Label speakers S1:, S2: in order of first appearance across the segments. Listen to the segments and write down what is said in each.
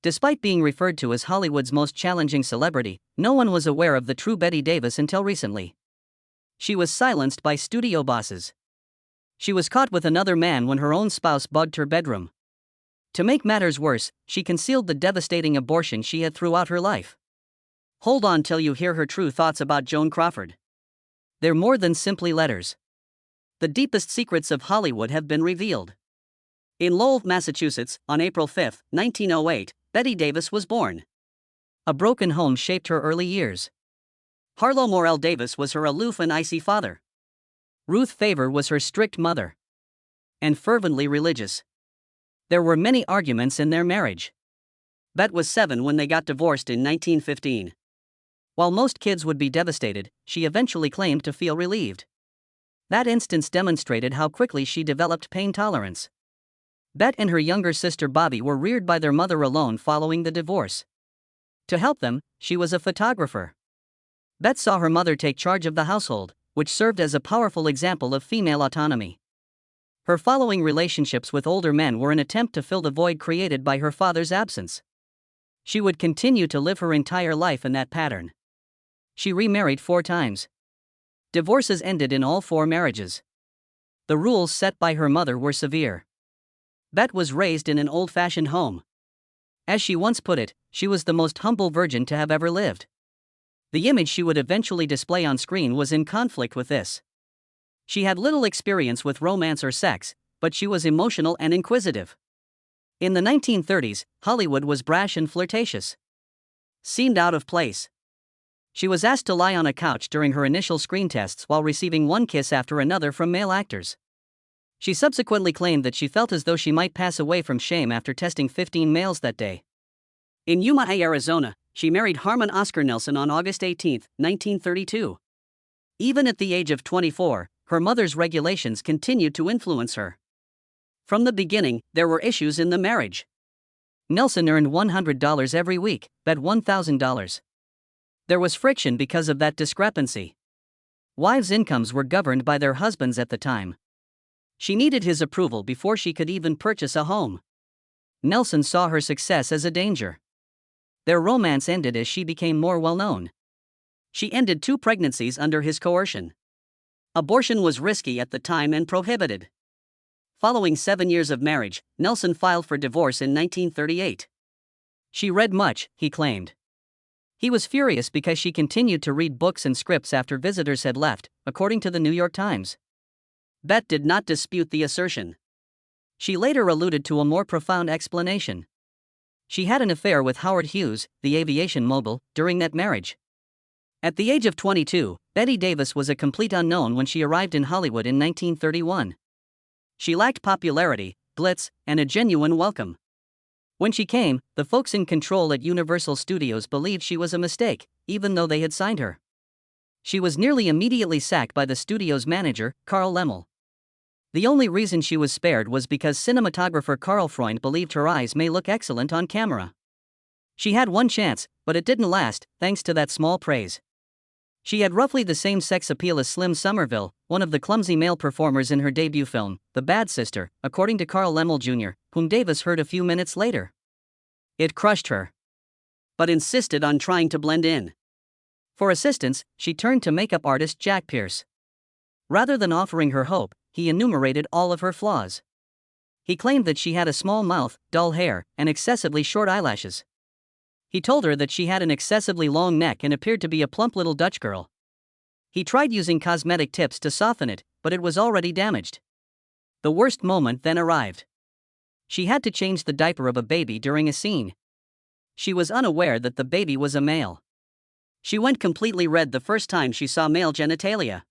S1: Despite being referred to as Hollywood's most challenging celebrity, no one was aware of the true Bette Davis until recently. She was silenced by studio bosses. She was caught with another man when her own spouse bugged her bedroom. To make matters worse, she concealed the devastating abortion she had throughout her life. Hold on till you hear her true thoughts about Joan Crawford. They're more than simply letters. The deepest secrets of Hollywood have been revealed. In Lowell, Massachusetts, on April 5, 1908, Bette Davis was born. A broken home shaped her early years. Harlow Morrell Davis was her aloof and icy father. Ruth Favor was her strict mother. And fervently religious. There were many arguments in their marriage. Bette was 7 when they got divorced in 1915. While most kids would be devastated, she eventually claimed to feel relieved. That instance demonstrated how quickly she developed pain tolerance. Bette and her younger sister Bobby were reared by their mother alone following the divorce. To help them, she was a photographer. Bette saw her mother take charge of the household, which served as a powerful example of female autonomy. Her following relationships with older men were an attempt to fill the void created by her father's absence. She would continue to live her entire life in that pattern. She remarried 4 times. Divorces ended in all 4 marriages. The rules set by her mother were severe. Bette was raised in an old-fashioned home. As she once put it, she was the most humble virgin to have ever lived. The image she would eventually display on screen was in conflict with this. She had little experience with romance or sex, but she was emotional and inquisitive. In the 1930s, Hollywood was brash and flirtatious. Seemed out of place. She was asked to lie on a couch during her initial screen tests while receiving one kiss after another from male actors. She subsequently claimed that she felt as though she might pass away from shame after testing 15 males that day. In Yuma, Arizona, she married Harmon Oscar Nelson on August 18, 1932. Even at the age of 24, her mother's regulations continued to influence her. From the beginning, there were issues in the marriage. Nelson earned $100 every week, Bette $1,000. There was friction because of that discrepancy. Wives' incomes were governed by their husbands at the time. She needed his approval before she could even purchase a home. Nelson saw her success as a danger. Their romance ended as she became more well-known. She ended 2 pregnancies under his coercion. Abortion was risky at the time and prohibited. Following 7 years of marriage, Nelson filed for divorce in 1938. She read much, he claimed. He was furious because she continued to read books and scripts after visitors had left, according to the New York Times. Bette did not dispute the assertion. She later alluded to a more profound explanation. She had an affair with Howard Hughes, the aviation mogul, during that marriage. At the age of 22, Bette Davis was a complete unknown when she arrived in Hollywood in 1931. She lacked popularity, glitz, and a genuine welcome. When she came, the folks in control at Universal Studios believed she was a mistake, even though they had signed her. She was nearly immediately sacked by the studio's manager, Carl Laemmle. The only reason she was spared was because cinematographer Karl Freund believed her eyes may look excellent on camera. She had one chance, but it didn't last, thanks to that small praise. She had roughly the same sex appeal as Slim Somerville, one of the clumsy male performers in her debut film, The Bad Sister, according to Carl Laemmle Jr., whom Davis heard a few minutes later. It crushed her. But insisted on trying to blend in. For assistance, she turned to makeup artist Jack Pierce. Rather than offering her hope, he enumerated all of her flaws. He claimed that she had a small mouth, dull hair, and excessively short eyelashes. He told her that she had an excessively long neck and appeared to be a plump little Dutch girl. He tried using cosmetic tips to soften it, but it was already damaged. The worst moment then arrived. She had to change the diaper of a baby during a scene. She was unaware that the baby was a male. She went completely red the first time she saw male genitalia.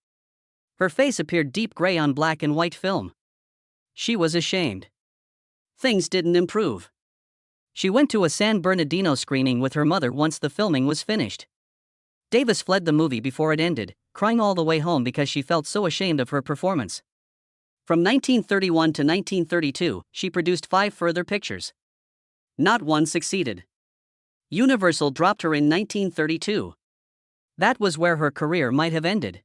S1: Her face appeared deep gray on black and white film. She was ashamed. Things didn't improve. She went to a San Bernardino screening with her mother once the filming was finished. Davis fled the movie before it ended, crying all the way home because she felt so ashamed of her performance. From 1931 to 1932, she produced 5 further pictures. Not one succeeded. Universal dropped her in 1932. That was where her career might have ended.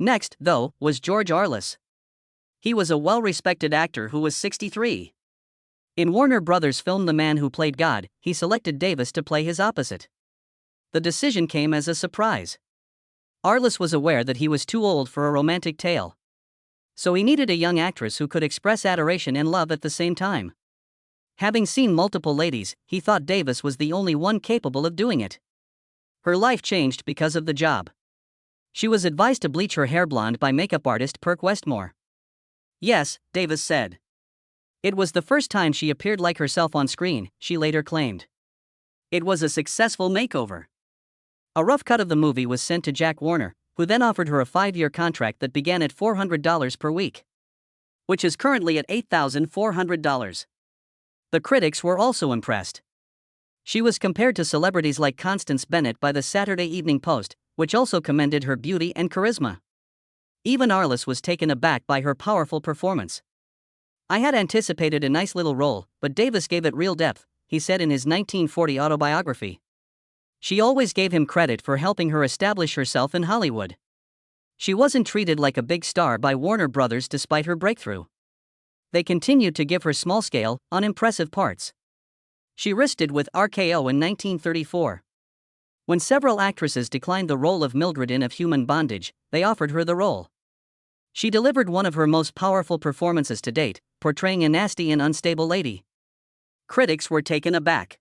S1: Next, though, was George Arliss. He was a well-respected actor who was 63. In Warner Brothers' film The Man Who Played God, he selected Davis to play his opposite. The decision came as a surprise. Arliss was aware that he was too old for a romantic tale. So he needed a young actress who could express adoration and love at the same time. Having seen multiple ladies, he thought Davis was the only one capable of doing it. Her life changed because of the job. She was advised to bleach her hair blonde by makeup artist Perk Westmore. Yes, Davis said. It was the first time she appeared like herself on screen, she later claimed. It was a successful makeover. A rough cut of the movie was sent to Jack Warner, who then offered her a 5-year contract that began at $400 per week, which is currently at $8,400. The critics were also impressed. She was compared to celebrities like Constance Bennett by the Saturday Evening Post, which also commended her beauty and charisma. Even Arliss was taken aback by her powerful performance. I had anticipated a nice little role, but Davis gave it real depth, he said in his 1940 autobiography. She always gave him credit for helping her establish herself in Hollywood. She wasn't treated like a big star by Warner Brothers despite her breakthrough. They continued to give her small-scale, unimpressive parts. She risked it with RKO in 1934. When several actresses declined the role of Mildred in Of Human Bondage, they offered her the role. She delivered one of her most powerful performances to date, portraying a nasty and unstable lady. Critics were taken aback.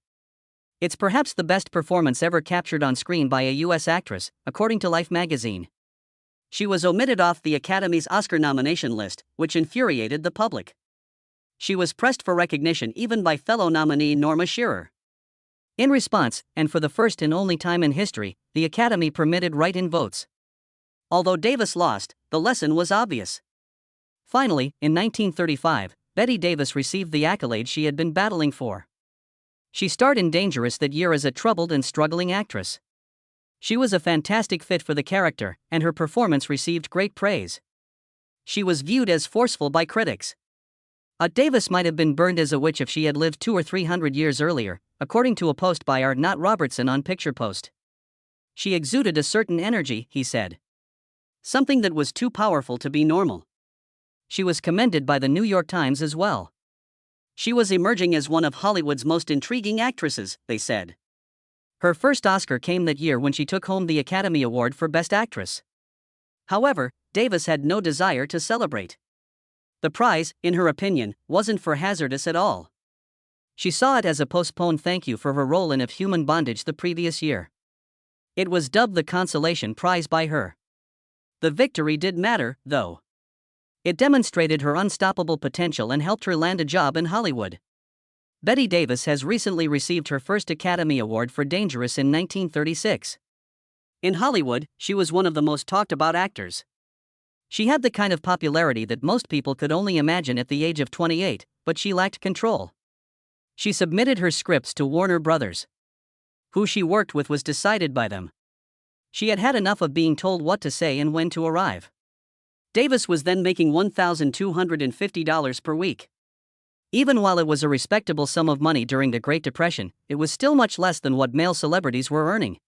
S1: It's perhaps the best performance ever captured on screen by a U.S. actress, according to Life magazine. She was omitted off the Academy's Oscar nomination list, which infuriated the public. She was pressed for recognition even by fellow nominee Norma Shearer. In response, and for the first and only time in history, the Academy permitted write-in votes. Although Davis lost, the lesson was obvious. Finally, in 1935, Bette Davis received the accolade she had been battling for. She starred in Dangerous that year as a troubled and struggling actress. She was a fantastic fit for the character, and her performance received great praise. She was viewed as forceful by critics. Davis might have been burned as a witch if she had lived 200 or 300 years earlier, according to a post by R. Not Robertson on Picture Post. She exuded a certain energy, he said. Something that was too powerful to be normal. She was commended by the New York Times as well. She was emerging as one of Hollywood's most intriguing actresses, they said. Her first Oscar came that year when she took home the Academy Award for Best Actress. However, Davis had no desire to celebrate. The prize, in her opinion, wasn't for hazardous at all. She saw it as a postponed thank you for her role in Of Human Bondage the previous year. It was dubbed the consolation prize by her. The victory did matter, though. It demonstrated her unstoppable potential and helped her land a job in Hollywood. Bette Davis has recently received her first Academy Award for Dangerous in 1936. In Hollywood, she was one of the most talked about actors. She had the kind of popularity that most people could only imagine at the age of 28, but she lacked control. She submitted her scripts to Warner Brothers. Who she worked with was decided by them. She had had enough of being told what to say and when to arrive. Davis was then making $1,250 per week. Even while it was a respectable sum of money during the Great Depression, it was still much less than what male celebrities were earning.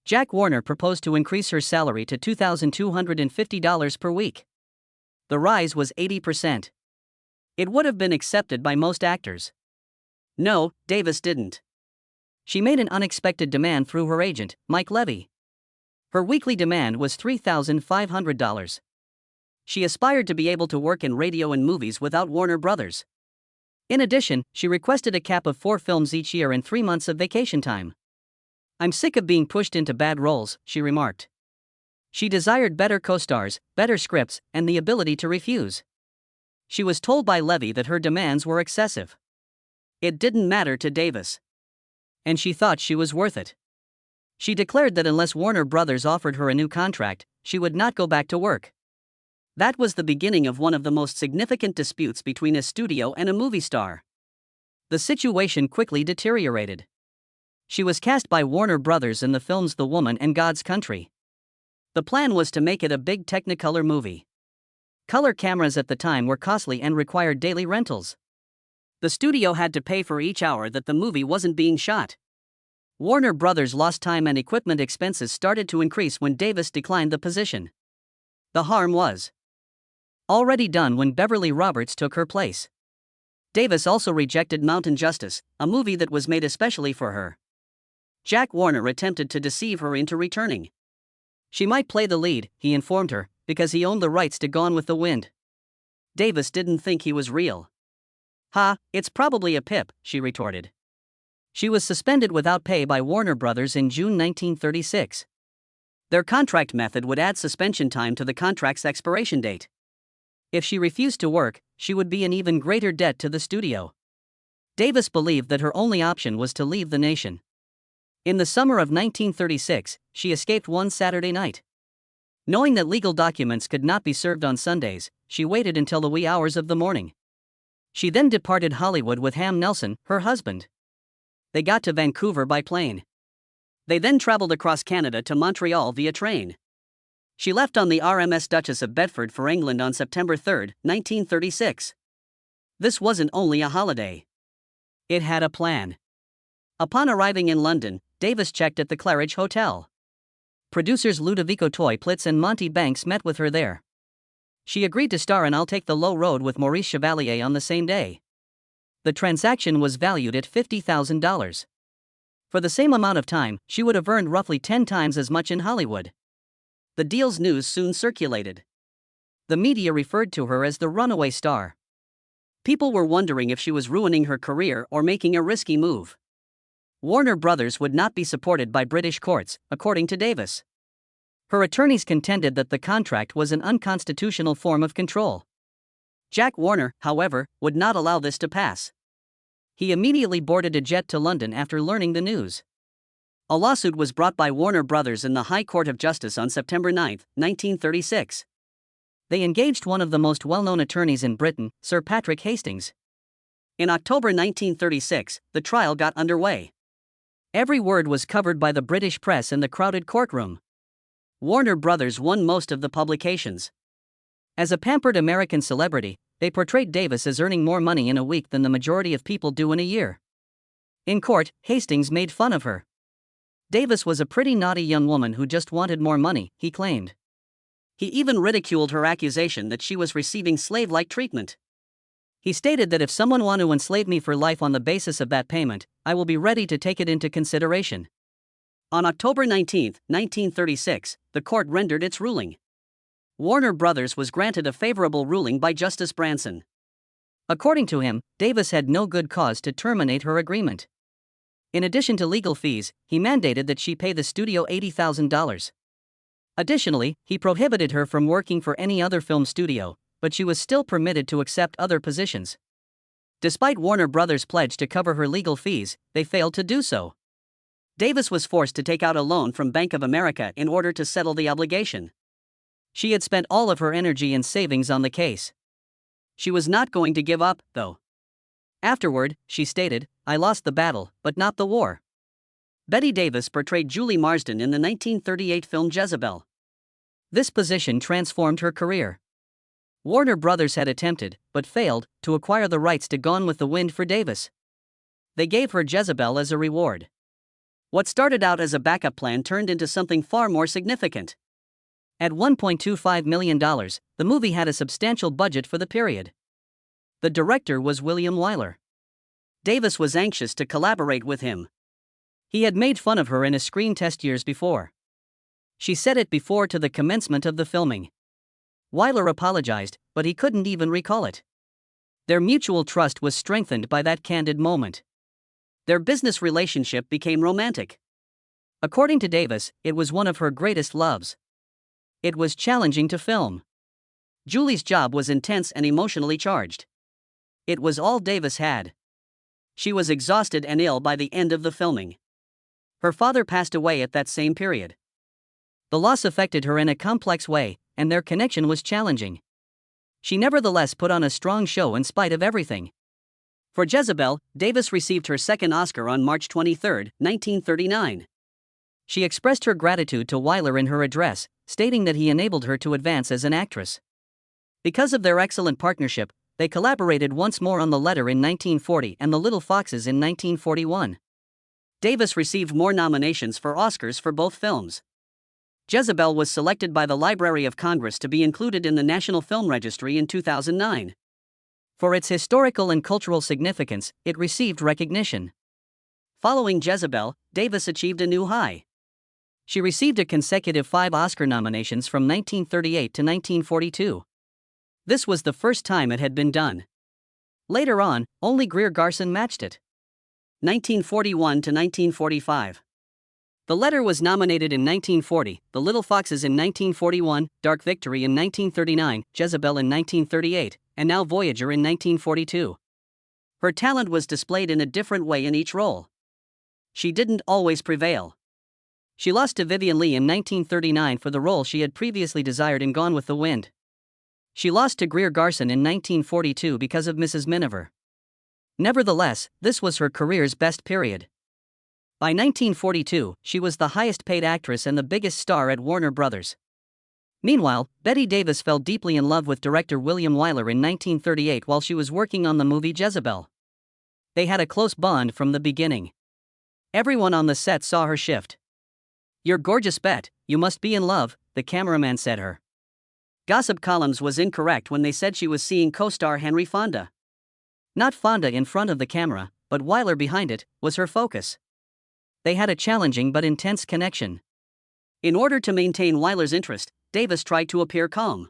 S1: Jack Warner proposed to increase her salary to $2,250 per week. The rise was 80%. It would have been accepted by most actors. No, Davis didn't. She made an unexpected demand through her agent, Mike Levy. Her weekly demand was $3,500. She aspired to be able to work in radio and movies without Warner Brothers. In addition, she requested a cap of 4 films each year and 3 months of vacation time. I'm sick of being pushed into bad roles, she remarked. She desired better co-stars, better scripts, and the ability to refuse. She was told by Levy that her demands were excessive. It didn't matter to Davis. And she thought she was worth it. She declared that unless Warner Brothers offered her a new contract, she would not go back to work. That was the beginning of one of the most significant disputes between a studio and a movie star. The situation quickly deteriorated. She was cast by Warner Brothers in the films The Woman and God's Country. The plan was to make it a big Technicolor movie. Color cameras at the time were costly and required daily rentals. The studio had to pay for each hour that the movie wasn't being shot. Warner Brothers' lost time and equipment expenses started to increase when Davis declined the position. The harm was already done when Beverly Roberts took her place. Davis also rejected Mountain Justice, a movie that was made especially for her. Jack Warner attempted to deceive her into returning. She might play the lead, he informed her, because he owned the rights to Gone with the Wind. Davis didn't think he was real. "Ha, it's probably a pip," she retorted. She was suspended without pay by Warner Brothers in June 1936. Their contract method would add suspension time to the contract's expiration date. If she refused to work, she would be in even greater debt to the studio. Davis believed that her only option was to leave the nation. In the summer of 1936, she escaped one Saturday night. Knowing that legal documents could not be served on Sundays, she waited until the wee hours of the morning. She then departed Hollywood with Ham Nelson, her husband. They got to Vancouver by plane. They then traveled across Canada to Montreal via train. She left on the RMS Duchess of Bedford for England on September 3, 1936. This wasn't only a holiday. It had a plan. Upon arriving in London, Davis checked at the Claridge Hotel. Producers Ludovico Toy-Plitz and Monty Banks met with her there. She agreed to star in I'll Take the Low Road with Maurice Chevalier on the same day. The transaction was valued at $50,000. For the same amount of time, she would have earned roughly 10 times as much in Hollywood. The deal's news soon circulated. The media referred to her as the runaway star. People were wondering if she was ruining her career or making a risky move. Warner Brothers would not be supported by British courts, according to Davis. Her attorneys contended that the contract was an unconstitutional form of control. Jack Warner, however, would not allow this to pass. He immediately boarded a jet to London after learning the news. A lawsuit was brought by Warner Brothers in the High Court of Justice on September 9, 1936. They engaged one of the most well-known attorneys in Britain, Sir Patrick Hastings. In October 1936, the trial got underway. Every word was covered by the British press in the crowded courtroom. Warner Brothers won most of the publications. As a pampered American celebrity, they portrayed Davis as earning more money in a week than the majority of people do in a year. In court, Hastings made fun of her. Davis was a pretty naughty young woman who just wanted more money, he claimed. He even ridiculed her accusation that she was receiving slave-like treatment. He stated that if someone wanted to enslave me for life on the basis of that payment, I will be ready to take it into consideration. On October 19, 1936, the court rendered its ruling. Warner Brothers was granted a favorable ruling by Justice Branson. According to him, Davis had no good cause to terminate her agreement. In addition to legal fees, he mandated that she pay the studio $80,000. Additionally, he prohibited her from working for any other film studio, but she was still permitted to accept other positions. Despite Warner Brothers' pledge to cover her legal fees, they failed to do so. Davis was forced to take out a loan from Bank of America in order to settle the obligation. She had spent all of her energy and savings on the case. She was not going to give up, though. Afterward, she stated, "I lost the battle, but not the war." Bette Davis portrayed Julie Marsden in the 1938 film Jezebel. This position transformed her career. Warner Brothers had attempted, but failed, to acquire the rights to Gone with the Wind for Davis. They gave her Jezebel as a reward. What started out as a backup plan turned into something far more significant. At $1.25 million, the movie had a substantial budget for the period. The director was William Wyler. Davis was anxious to collaborate with him. He had made fun of her in a screen test years before. She said it before to the commencement of the filming. Wyler apologized, but he couldn't even recall it. Their mutual trust was strengthened by that candid moment. Their business relationship became romantic. According to Davis, it was one of her greatest loves. It was challenging to film. Julie's job was intense and emotionally charged. It was all Davis had. She was exhausted and ill by the end of the filming. Her father passed away at that same period. The loss affected her in a complex way, and their connection was challenging. She nevertheless put on a strong show in spite of everything. For Jezebel, Davis received her second Oscar on March 23, 1939. She expressed her gratitude to Wyler in her address, stating that he enabled her to advance as an actress. Because of their excellent partnership, they collaborated once more on The Letter in 1940 and The Little Foxes in 1941. Davis received more nominations for Oscars for both films. Jezebel was selected by the Library of Congress to be included in the National Film Registry in 2009. For its historical and cultural significance, it received recognition. Following Jezebel, Davis achieved a new high. She received a consecutive 5 Oscar nominations from 1938 to 1942. This was the first time it had been done. Later on, only Greer Garson matched it. 1941 to 1945. The Letter was nominated in 1940, The Little Foxes in 1941, Dark Victory in 1939, Jezebel in 1938, and now Voyager in 1942. Her talent was displayed in a different way in each role. She didn't always prevail. She lost to Vivien Leigh in 1939 for the role she had previously desired in Gone with the Wind. She lost to Greer Garson in 1942 because of Mrs. Miniver. Nevertheless, this was her career's best period. By 1942, she was the highest-paid actress and the biggest star at Warner Brothers. Meanwhile, Bette Davis fell deeply in love with director William Wyler in 1938 while she was working on the movie Jezebel. They had a close bond from the beginning. Everyone on the set saw her shift. "You're gorgeous, Bette, you must be in love," the cameraman said her. Gossip columns was incorrect when they said she was seeing co-star Henry Fonda. Not Fonda in front of the camera, but Wyler behind it, was her focus. They had a challenging but intense connection. In order to maintain Wyler's interest, Davis tried to appear calm.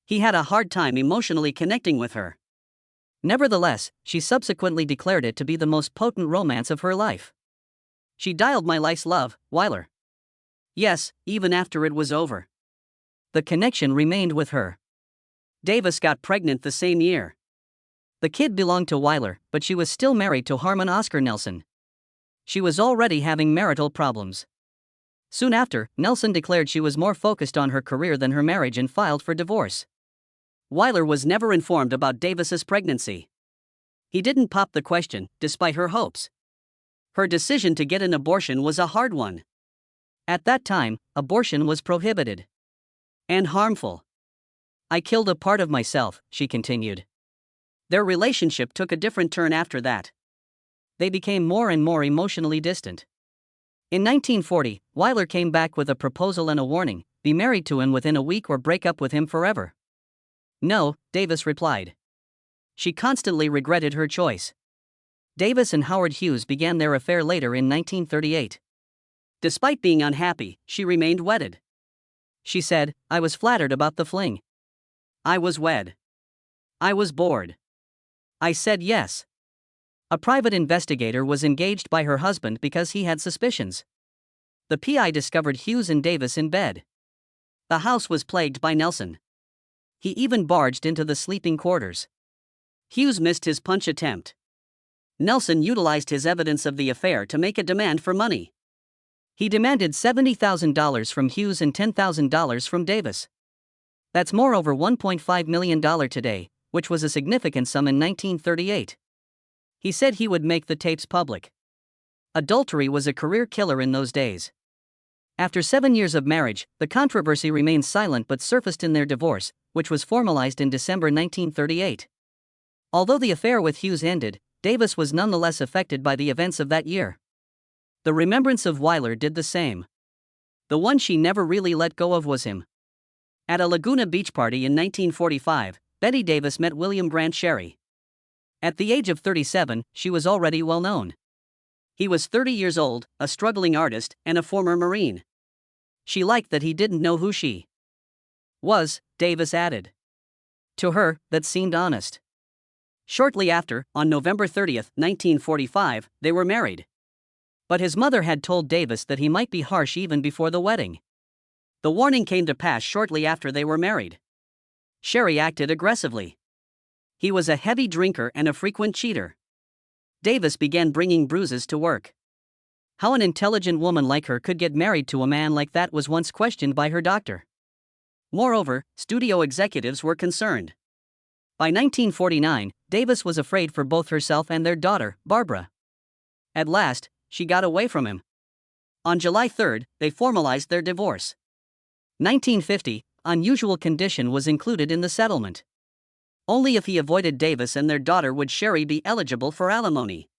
S1: He had a hard time emotionally connecting with her. Nevertheless, she subsequently declared it to be the most potent romance of her life. "She dialed my life's love, Wyler." Yes, even after it was over. The connection remained with her. Davis got pregnant the same year. The kid belonged to Wyler, but she was still married to Harmon Oscar Nelson. She was already having marital problems. Soon after, Nelson declared she was more focused on her career than her marriage and filed for divorce. Wyler was never informed about Davis's pregnancy. He didn't pop the question, despite her hopes. Her decision to get an abortion was a hard one. At that time, abortion was prohibited. And harmful. "I killed a part of myself," she continued. Their relationship took a different turn after that. They became more and more emotionally distant. In 1940, Wyler came back with a proposal and a warning: be married to him within a week or break up with him forever. "No," Davis replied. She constantly regretted her choice. Davis and Howard Hughes began their affair later in 1938. Despite being unhappy, she remained wedded. She said, "I was flattered about the fling. I was wed. I was bored. I said yes." A private investigator was engaged by her husband because he had suspicions. The PI discovered Hughes and Davis in bed. The house was plagued by Nelson. He even barged into the sleeping quarters. Hughes missed his punch attempt. Nelson utilized his evidence of the affair to make a demand for money. He demanded $70,000 from Hughes and $10,000 from Davis. That's more over $1.5 million today, which was a significant sum in 1938. He said he would make the tapes public. Adultery was a career killer in those days. After 7 years of marriage, the controversy remained silent but surfaced in their divorce, which was formalized in December 1938. Although the affair with Hughes ended, Davis was nonetheless affected by the events of that year. The remembrance of Wyler did the same. The one she never really let go of was him. At a Laguna Beach party in 1945, Bette Davis met William Grant Sherry. At the age of 37, she was already well known. He was 30 years old, a struggling artist, and a former Marine. She liked that he didn't know who she was, Davis added. To her, that seemed honest. Shortly after, on November 30, 1945, they were married. But his mother had told Davis that he might be harsh even before the wedding. The warning came to pass shortly after they were married. Sherry acted aggressively. He was a heavy drinker and a frequent cheater. Davis began bringing bruises to work. How an intelligent woman like her could get married to a man like that was once questioned by her doctor. Moreover, studio executives were concerned. By 1949, Davis was afraid for both herself and their daughter, Barbara. At last, she got away from him. On July 3, they formalized their divorce. 1950, unusual condition was included in the settlement. Only if he avoided Davis and their daughter would Sherry be eligible for alimony.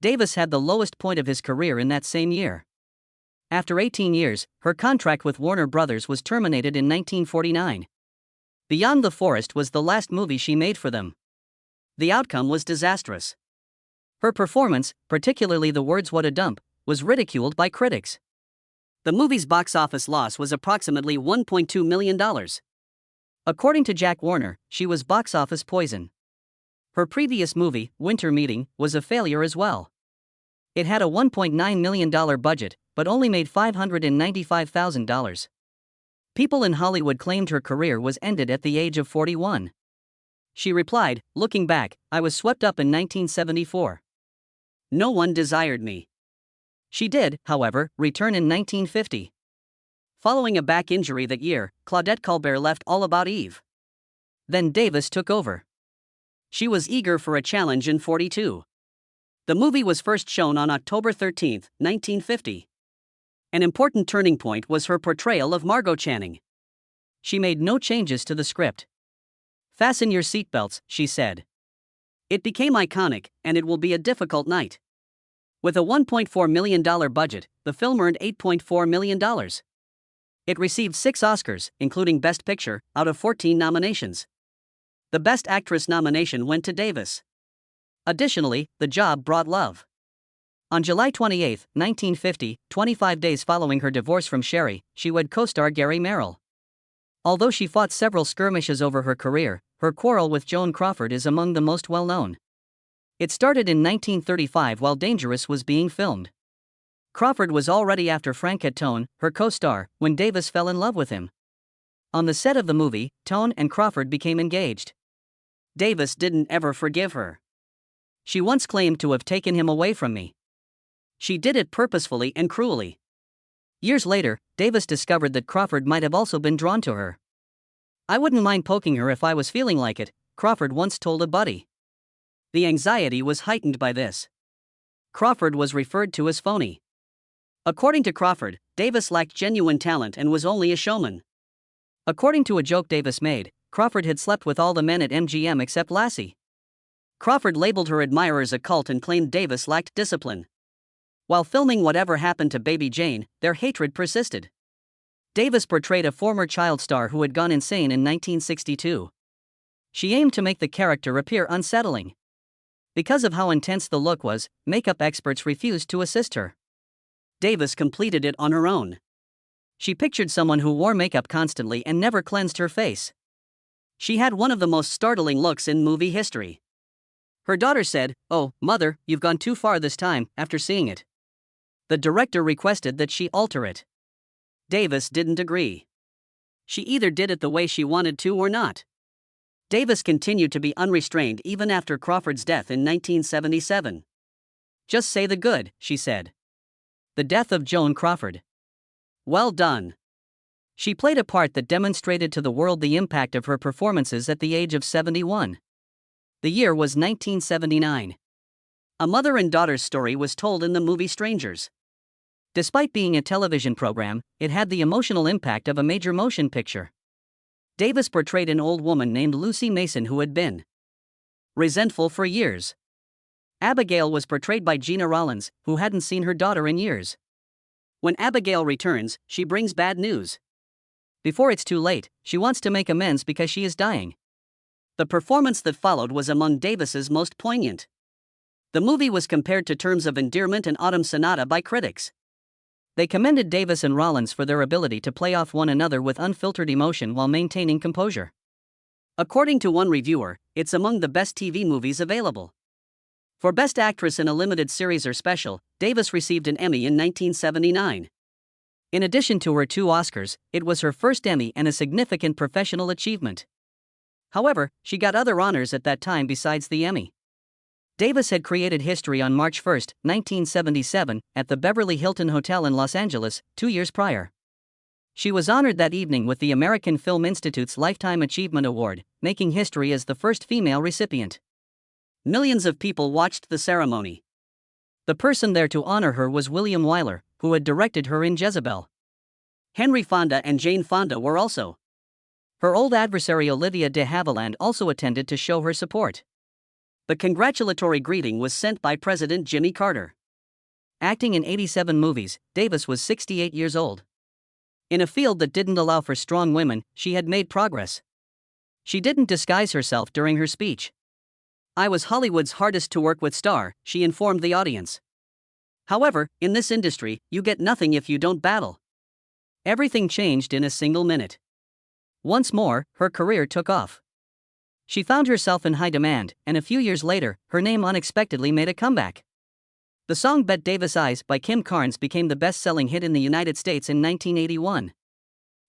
S1: Davis had the lowest point of his career in that same year. After 18 years, her contract with Warner Brothers was terminated in 1949. Beyond the Forest was the last movie she made for them. The outcome was disastrous. Her performance, particularly the words "what a dump," was ridiculed by critics. The movie's box office loss was approximately $1.2 million. According to Jack Warner, she was box office poison. Her previous movie, Winter Meeting, was a failure as well. It had a $1.9 million budget, but only made $595,000. People in Hollywood claimed her career was ended at the age of 41. She replied, "Looking back, I was swept up in 1974. No one desired me." She did, however, return in 1950. Following a back injury that year, Claudette Colbert left All About Eve. Then Davis took over. She was eager for a challenge in 42. The movie was first shown on October 13, 1950. An important turning point was her portrayal of Margot Channing. She made no changes to the script. "Fasten your seatbelts," she said. It became iconic, and it will be a difficult night. With a $1.4 million budget, the film earned $8.4 million. It received 6 Oscars, including Best Picture, out of 14 nominations. The Best Actress nomination went to Davis. Additionally, the job brought love. On July 28, 1950, 25 days following her divorce from Sherry, she wed co-star Gary Merrill. Although she fought several skirmishes over her career, her quarrel with Joan Crawford is among the most well-known. It started in 1935 while Dangerous was being filmed. Crawford was already after Franchette Tone, her co-star, when Davis fell in love with him. On the set of the movie, Tone and Crawford became engaged. Davis didn't ever forgive her. "She once claimed to have taken him away from me. She did it purposefully and cruelly." Years later, Davis discovered that Crawford might have also been drawn to her. "I wouldn't mind poking her if I was feeling like it," Crawford once told a buddy. The anxiety was heightened by this. Crawford was referred to as phony. According to Crawford, Davis lacked genuine talent and was only a showman. According to a joke Davis made, Crawford had slept with all the men at MGM except Lassie. Crawford labeled her admirers a cult and claimed Davis lacked discipline. While filming Whatever Happened to Baby Jane, their hatred persisted. Davis portrayed a former child star who had gone insane in 1962. She aimed to make the character appear unsettling. Because of how intense the look was, makeup experts refused to assist her. Davis completed it on her own. She pictured someone who wore makeup constantly and never cleansed her face. She had one of the most startling looks in movie history. Her daughter said, "Oh, Mother, you've gone too far this time," after seeing it. The director requested that she alter it. Davis didn't agree. She either did it the way she wanted to or not. Davis continued to be unrestrained even after Crawford's death in 1977. "Just say the good," she said. The death of Joan Crawford. Well done. She played a part that demonstrated to the world the impact of her performances at the age of 71. The year was 1979. A mother and daughter's story was told in the movie Strangers. Despite being a television program, it had the emotional impact of a major motion picture. Davis portrayed an old woman named Lucy Mason who had been resentful for years. Abigail was portrayed by Gina Rollins, who hadn't seen her daughter in years. When Abigail returns, she brings bad news. Before it's too late, she wants to make amends because she is dying. The performance that followed was among Davis's most poignant. The movie was compared to Terms of Endearment and Autumn Sonata by critics. They commended Davis and Rollins for their ability to play off one another with unfiltered emotion while maintaining composure. According to one reviewer, it's among the best TV movies available. For Best Actress in a Limited Series or Special, Davis received an Emmy in 1979. In addition to her 2 Oscars, it was her first Emmy and a significant professional achievement. However, she got other honors at that time besides the Emmy. Davis had created history on March 1, 1977, at the Beverly Hilton Hotel in Los Angeles, 2 years prior. She was honored that evening with the American Film Institute's Lifetime Achievement Award, making history as the first female recipient. Millions of people watched the ceremony. The person there to honor her was William Wyler, who had directed her in Jezebel. Henry Fonda and Jane Fonda were also. Her old adversary Olivia de Havilland also attended to show her support. The congratulatory greeting was sent by President Jimmy Carter. Acting in 87 movies, Davis was 68 years old. In a field that didn't allow for strong women, she had made progress. She didn't disguise herself during her speech. "I was Hollywood's hardest to work with star," she informed the audience. "However, in this industry, you get nothing if you don't battle." Everything changed in a single minute. Once more, her career took off. She found herself in high demand, and a few years later, her name unexpectedly made a comeback. The song Bette Davis Eyes by Kim Carnes became the best-selling hit in the United States in 1981.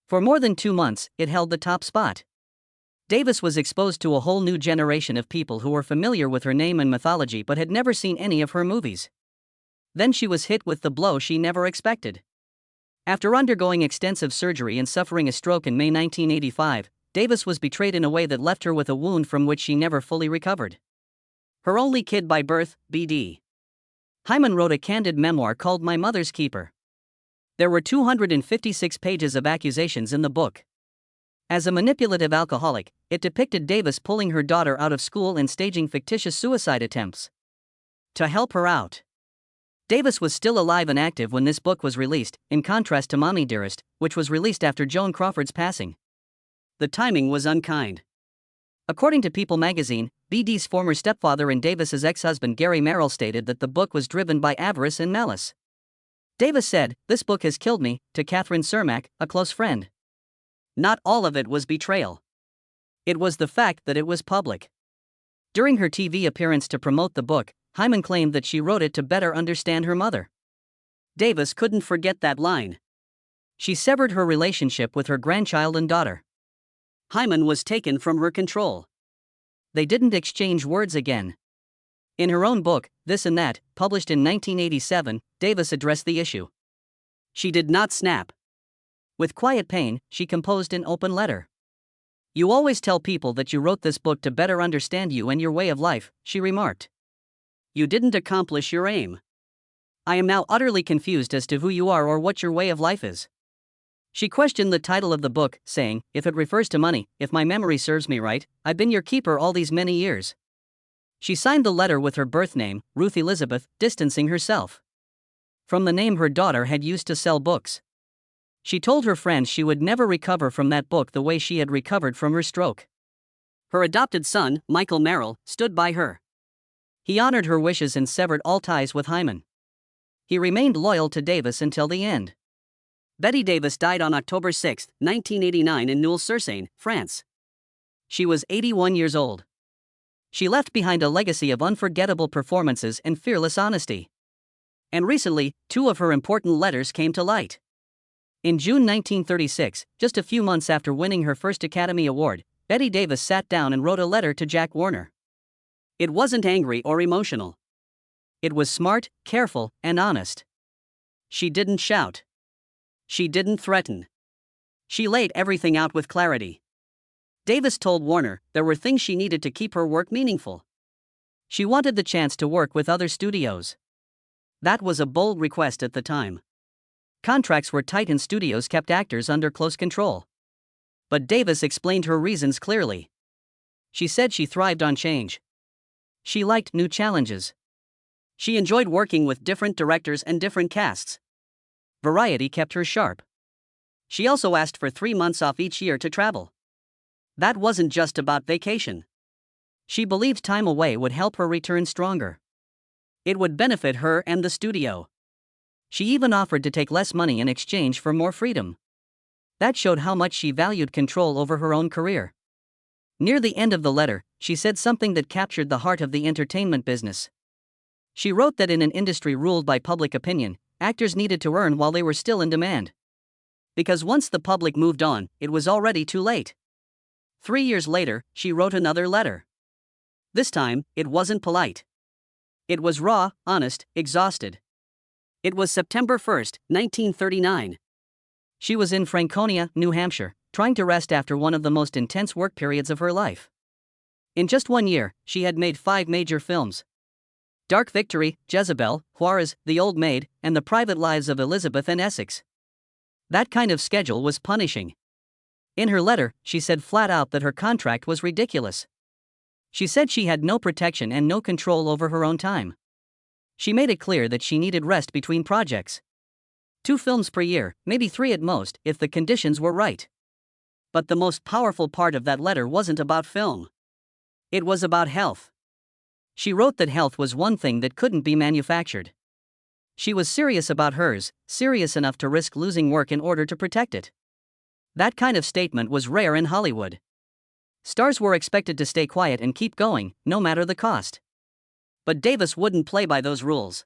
S1: For more than 2 months, it held the top spot. Davis was exposed to a whole new generation of people who were familiar with her name and mythology but had never seen any of her movies. Then she was hit with the blow she never expected. After undergoing extensive surgery and suffering a stroke in May 1985, Davis was betrayed in a way that left her with a wound from which she never fully recovered. Her only kid by birth, B.D. Hyman wrote a candid memoir called My Mother's Keeper. There were 256 pages of accusations in the book. As a manipulative alcoholic, it depicted Davis pulling her daughter out of school and staging fictitious suicide attempts. To help her out, Davis was still alive and active when this book was released, in contrast to Mommy Dearest, which was released after Joan Crawford's passing. The timing was unkind. According to People magazine, B.D.'s former stepfather and Davis's ex-husband Gary Merrill stated that the book was driven by avarice and malice. Davis said, "This book has killed me," to Catherine Cermak, a close friend. Not all of it was betrayal. It was the fact that it was public. During her TV appearance to promote the book, Hyman claimed that she wrote it to better understand her mother. Davis couldn't forget that line. She severed her relationship with her grandchild and daughter. Hyman was taken from her control. They didn't exchange words again. In her own book, This and That, published in 1987, Davis addressed the issue. She did not snap. With quiet pain, she composed an open letter. "You always tell people that you wrote this book to better understand you and your way of life," she remarked. "You didn't accomplish your aim. I am now utterly confused as to who you are or what your way of life is." She questioned the title of the book, saying, "If it refers to money, if my memory serves me right, I've been your keeper all these many years." She signed the letter with her birth name, Ruth Elizabeth, distancing herself from the name her daughter had used to sell books. She told her friends she would never recover from that book the way she had recovered from her stroke. Her adopted son, Michael Merrill, stood by her. He honored her wishes and severed all ties with Hyman. He remained loyal to Davis until the end. Bette Davis died on October 6, 1989 in Neuilly-sur-Seine, France. She was 81 years old. She left behind a legacy of unforgettable performances and fearless honesty. And recently, 2 of her important letters came to light. In June 1936, just a few months after winning her first Academy Award, Bette Davis sat down and wrote a letter to Jack Warner. It wasn't angry or emotional. It was smart, careful, and honest. She didn't shout. She didn't threaten. She laid everything out with clarity. Davis told Warner there were things she needed to keep her work meaningful. She wanted the chance to work with other studios. That was a bold request at the time. Contracts were tight and studios kept actors under close control. But Davis explained her reasons clearly. She said she thrived on change. She liked new challenges. She enjoyed working with different directors and different casts. Variety kept her sharp. She also asked for 3 months off each year to travel. That wasn't just about vacation. She believed time away would help her return stronger. It would benefit her and the studio. She even offered to take less money in exchange for more freedom. That showed how much she valued control over her own career. Near the end of the letter, she said something that captured the heart of the entertainment business. She wrote that in an industry ruled by public opinion, actors needed to earn while they were still in demand. Because once the public moved on, it was already too late. 3 years later, she wrote another letter. This time, it wasn't polite. It was raw, honest, exhausted. It was September 1, 1939. She was in Franconia, New Hampshire, trying to rest after one of the most intense work periods of her life. In just 1 year, she had made 5 major films: Dark Victory, Jezebel, Juarez, The Old Maid, and The Private Lives of Elizabeth and Essex. That kind of schedule was punishing. In her letter, she said flat out that her contract was ridiculous. She said she had no protection and no control over her own time. She made it clear that she needed rest between projects. 2 films per year, maybe 3 at most, if the conditions were right. But the most powerful part of that letter wasn't about film. It was about health. She wrote that health was one thing that couldn't be manufactured. She was serious about hers, serious enough to risk losing work in order to protect it. That kind of statement was rare in Hollywood. Stars were expected to stay quiet and keep going, no matter the cost. But Davis wouldn't play by those rules.